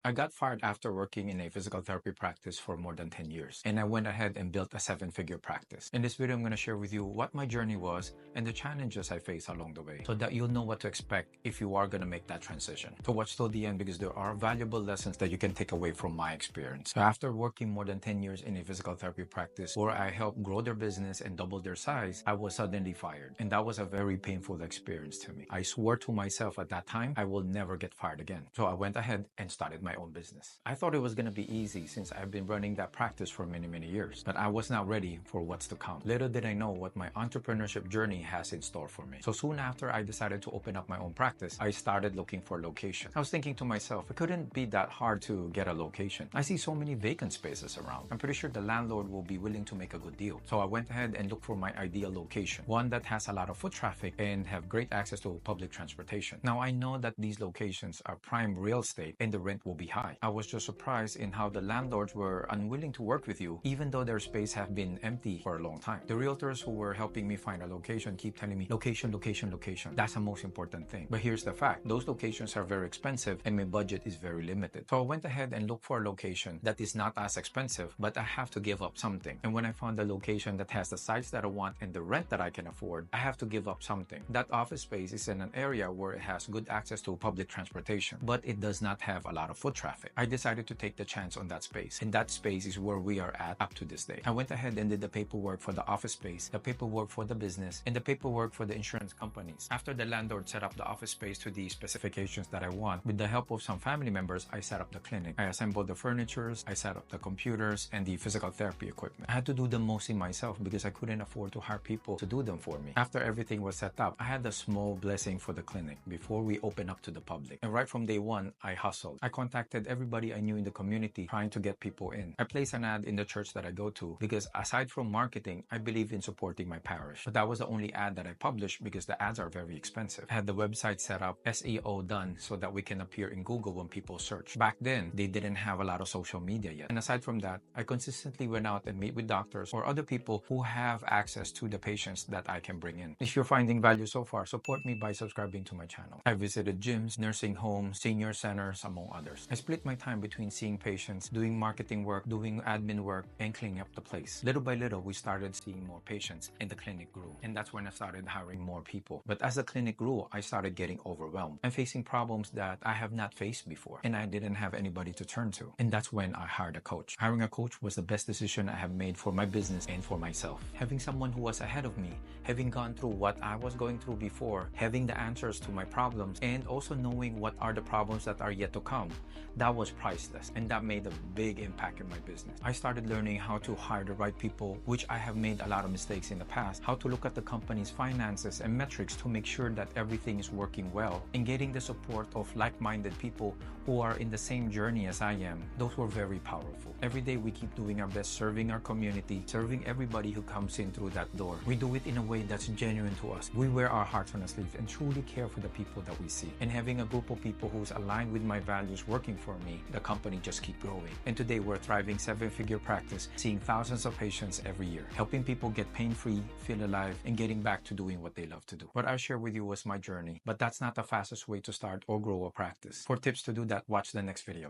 I got fired after working in a physical therapy practice for more than 10 years, and I went ahead and built a 7-figure practice. In this video, I'm going to share with you what my journey was and the challenges I faced along the way so that you'll know what to expect if you are going to make that transition. So watch till the end because there are valuable lessons that you can take away from my experience. So after working more than 10 years in a physical therapy practice where I helped grow their business and double their size, I was suddenly fired. And that was a very painful experience to me. I swore to myself at that time, I will never get fired again. So I went ahead and started my own business. I thought it was going to be easy since I've been running that practice for many years, but I was not ready for what's to come. Little did I know what my entrepreneurship journey has in store for me. So soon after I decided to open up my own practice, I started looking for a location. I was thinking to myself, it couldn't be that hard to get a location. I see so many vacant spaces around. I'm pretty sure the landlord will be willing to make a good deal. So I went ahead and looked for my ideal location, one that has a lot of foot traffic and have great access to public transportation. Now I know that these locations are prime real estate and the rent will be high. I was just surprised in how the landlords were unwilling to work with you even though their space have been empty for a long time. The realtors who were helping me find a location keep telling me location. That's the most important thing. But here's the fact. Those locations are very expensive and my budget is very limited. So I went ahead and looked for a location that is not as expensive, but I have to give up something. And when I found the location that has the size that I want and the rent that I can afford, I have to give up something. That office space is in an area where it has good access to public transportation, but it does not have a lot of foot traffic. I decided to take the chance on that space, and that space is where we are at up to this day. I went ahead and did the paperwork for the office space, the paperwork for the business, and the paperwork for the insurance companies. After the landlord set up the office space to the specifications that I want, with the help of some family members, I set up the clinic. I assembled the furnitures, I set up the computers, and the physical therapy equipment. I had to do them mostly myself because I couldn't afford to hire people to do them for me. After everything was set up, I had a small blessing for the clinic before we open up to the public. And right from day one, I hustled. I contacted everybody I knew in the community trying to get people in. I placed an ad in the church that I go to because aside from marketing, I believe in supporting my parish. But that was the only ad that I published because the ads are very expensive. I had the website set up, SEO done so that we can appear in Google when people search. Back then, they didn't have a lot of social media yet. And aside from that, I consistently went out and meet with doctors or other people who have access to the patients that I can bring in. If you're finding value so far, support me by subscribing to my channel. I visited gyms, nursing homes, senior centers, among others. I split my time between seeing patients, doing marketing work, doing admin work, and cleaning up the place. Little by little, we started seeing more patients and the clinic grew. And that's when I started hiring more people. But as the clinic grew, I started getting overwhelmed and facing problems that I have not faced before. And I didn't have anybody to turn to. And that's when I hired a coach. Hiring a coach was the best decision I have made for my business and for myself. Having someone who was ahead of me, having gone through what I was going through before, having the answers to my problems, and also knowing what are the problems that are yet to come, that was priceless. And that made a big impact in my business. I started learning how to hire the right people, which I have made a lot of mistakes in the past, how to look at the company's finances and metrics to make sure that everything is working well, and getting the support of like-minded people who are in the same journey as I am. Those were very powerful. Every day we keep doing our best, serving our community, serving everybody who comes in through that door. We do it in a way that's genuine to us. We wear our hearts on our sleeves and truly care for the people that we see. And having a group of people who's aligned with my values working for me, the company just keep growing. And today we're a thriving 7-figure practice, seeing thousands of patients every year, helping people get pain-free, feel alive, and getting back to doing what they love to do. What I share with you was my journey, but that's not the fastest way to start or grow a practice. For tips to do that, watch the next video.